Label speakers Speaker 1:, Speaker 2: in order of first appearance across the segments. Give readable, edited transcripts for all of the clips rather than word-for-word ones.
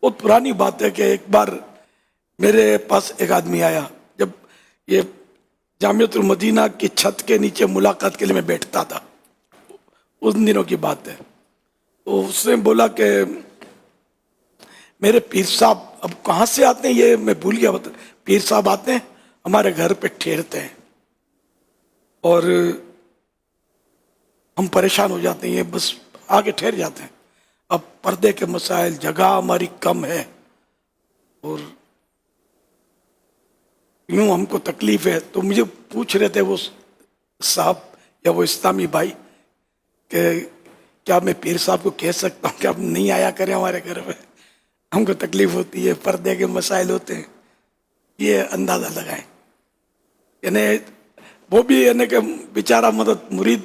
Speaker 1: بہت پرانی بات ہے کہ ایک بار میرے پاس ایک آدمی آیا، جب یہ جامعۃ المدینہ کی چھت کے نیچے ملاقات کے لیے میں بیٹھتا تھا، ان دنوں کی بات ہے. تو اس نے بولا کہ میرے پیر صاحب اب کہاں سے آتے ہیں یہ میں بھول گیا. پیر صاحب آتے ہیں ہمارے گھر پہ ٹھہرتے ہیں اور ہم پریشان ہو جاتے ہیں، یہ بس آگے ٹھہر جاتے ہیں. اب پردے کے مسائل، جگہ ہماری کم ہے اور یوں ہم کو تکلیف ہے. تو مجھے پوچھ رہے تھے وہ صاحب یا وہ اسلامی بھائی کہ کیا میں پیر صاحب کو کہہ سکتا ہوں کہ آپ نہیں آیا کریں ہمارے گھر میں، ہم کو تکلیف ہوتی ہے، پردے کے مسائل ہوتے ہیں. یہ اندازہ لگائیں. یعنی وہ بھی یعنی کہ بیچارہ مدد مرید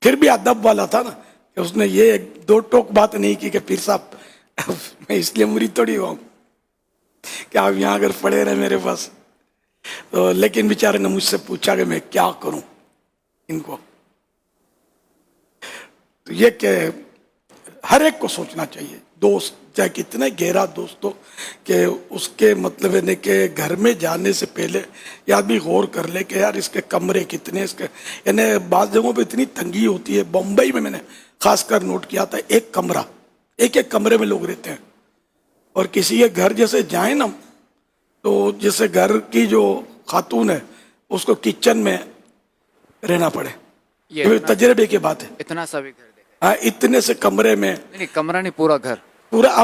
Speaker 1: پھر بھی ادب والا تھا نا، کہ اس نے یہ دو ٹوک بات نہیں کی کہ پیر صاحب میں اس لیے مرید تھوڑی ہوا ہوں کہ آپ یہاں اگر پڑے رہے میرے پاس. لیکن بیچارے نے مجھ سے پوچھا کہ میں کیا کروں ان کو. تو یہ کہ ہر ایک کو سوچنا چاہیے، دوست چاہے کتنے گہرا دوست ہو، کہ اس کے مطلب ہے کہ گھر میں جانے سے پہلے یہ آدمی غور کر لے کہ یار اس کے کمرے کتنے، اس کے یعنی بعض جگہوں پہ اتنی تنگی ہوتی ہے. بمبئی میں نے خاص کر نوٹ کیا تھا، ایک کمرہ، ایک کمرے میں لوگ رہتے ہیں. اور کسی کے گھر جیسے جائیں نا تو جیسے گھر کی جو خاتون ہے اس کو کچن میں رہنا پڑے. یہ تجربے کی بات ہے.
Speaker 2: اتنا سا بھی گھر
Speaker 1: ہاں، اتنے سے کمرے میں،
Speaker 2: نہیں کمرہ نہیں، پورا گھر،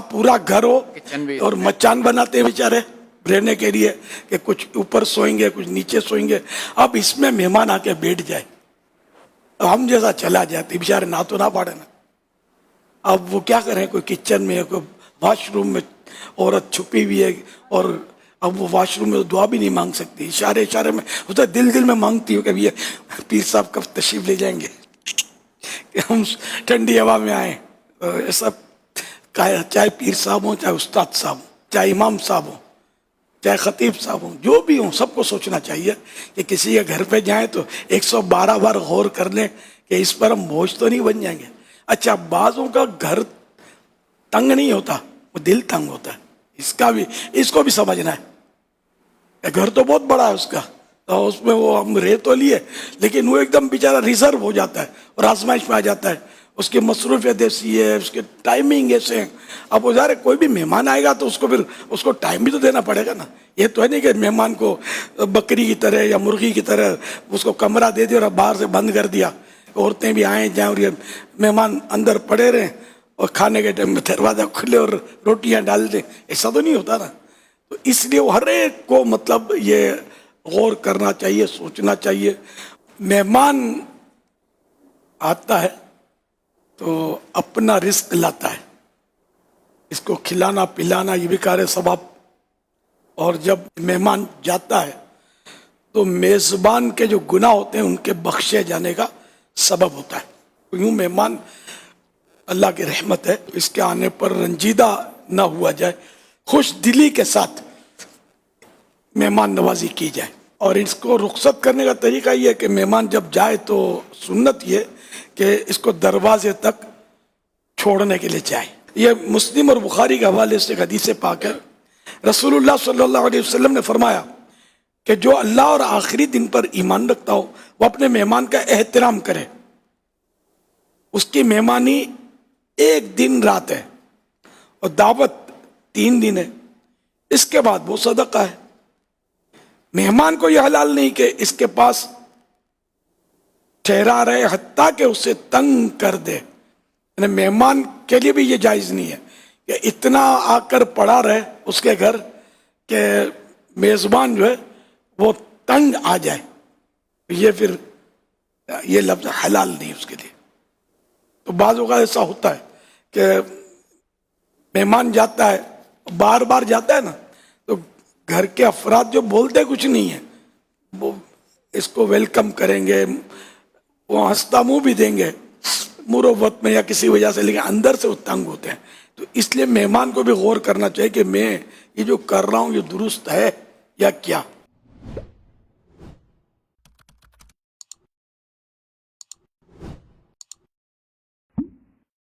Speaker 1: پورا گھر ہو
Speaker 2: کچن بھی،
Speaker 1: اور مچان بناتے ہیں بیچارے رہنے کے لیے کہ کچھ اوپر سوئیں گے کچھ نیچے سوئیں گے. اب اس میں مہمان آ کے بیٹھ جائے تو ہم جیسا چلا جاتے بیچارے نہ تو نہ پاڑے نا. اب وہ کیا کریں، کوئی کچن میں، کوئی واش روم میں عورت چھپی ہوئی ہے اور اب وہ واش روم میں دعا بھی نہیں مانگ سکتی، اشارے میں ہوتا ہے، دل میں مانگتی ہو کہ یہ پیر صاحب کب تشریف لے جائیں گے کہ ہم ٹھنڈی ہوا میں آئیں. ایسا چاہے پیر صاحب ہوں، چاہے استاد صاحب ہوں، چاہے امام صاحب ہوں، چاہے خطیب صاحب ہوں، جو بھی ہوں، سب کو سوچنا چاہیے کہ کسی کے گھر پہ جائیں تو 112 بار غور کر لیں کہ اس پر ہم بوجھ تو نہیں بن جائیں گے. اچھا، بعضوں کا گھر تنگ نہیں ہوتا، وہ دل تنگ ہوتا ہے. اس کو بھی سمجھنا ہے. گھر تو بہت بڑا ہے اس کا، تو اس میں وہ ہم رہ تو لیے لیکن وہ ایک دم بیچارہ ریزرو ہو جاتا ہے اور آزمائش میں آ جاتا ہے. اس کی مصروفیت ایسی ہے، اس کے ٹائمنگ ایسے ہیں. اب وہ ظاہر کوئی بھی مہمان آئے گا تو اس کو ٹائم بھی تو دینا پڑے گا نا. یہ تو ہے نہیں کہ مہمان کو بکری کی طرح یا مرغی کی طرح اس کو کمرہ دے دیا اور باہر سے بند کر دیا، عورتیں بھی آئیں جائیں اور یہ مہمان اندر پڑے رہیں اور کھانے کے ٹائم میں دروازہ کھلے اور روٹیاں ڈال دیں. ایسا تو نہیں ہوتا نا. تو اس لیے وہ ہر ایک کو مطلب یہ غور کرنا چاہیے، سوچنا چاہیے. مہمان آتا ہے تو اپنا رزق لاتا ہے، اس کو کھلانا پلانا یہ بھی کار ثواب. اور جب مہمان جاتا ہے تو میزبان کے جو گناہ ہوتے ہیں ان کے بخشے جانے کا سبب ہوتا ہے. یوں مہمان اللہ کی رحمت ہے، اس کے آنے پر رنجیدہ نہ ہوا جائے، خوش دلی کے ساتھ مہمان نوازی کی جائے. اور اس کو رخصت کرنے کا طریقہ یہ ہے کہ مہمان جب جائے تو سنت یہ کہ اس کو دروازے تک چھوڑنے کے لیے جائے. یہ مسلم اور بخاری کے حوالے سے ایک حدیث پاک ہے. رسول اللہ صلی اللہ علیہ وسلم نے فرمایا کہ جو اللہ اور آخری دن پر ایمان رکھتا ہو وہ اپنے مہمان کا احترام کرے. اس کی مہمانی 1 دن رات ہے اور دعوت 3 دن ہے، اس کے بعد وہ صدقہ ہے. مہمان کو یہ حلال نہیں کہ اس کے پاس ٹھہرا رہے حتیٰ کہ اسے تنگ کر دے. یعنی مہمان کے لیے بھی یہ جائز نہیں ہے کہ اتنا آ کر پڑا رہے اس کے گھر کہ میزبان جو ہے وہ تنگ آ جائے. یہ پھر یہ لفظ حلال نہیں اس کے لیے. تو بعض اوقات ایسا ہوتا ہے کہ مہمان جاتا ہے، بار بار جاتا ہے نا، تو گھر کے افراد جو بولتے کچھ نہیں ہیں وہ اس کو ویلکم کریں گے، وہ ہنستا منہ بھی دیں گے مروت میں یا کسی وجہ سے، لیکن اندر سے وہ تنگ ہوتے ہیں. تو اس لیے مہمان کو بھی غور کرنا چاہیے کہ میں یہ جو کر رہا ہوں یہ درست ہے یا کیا.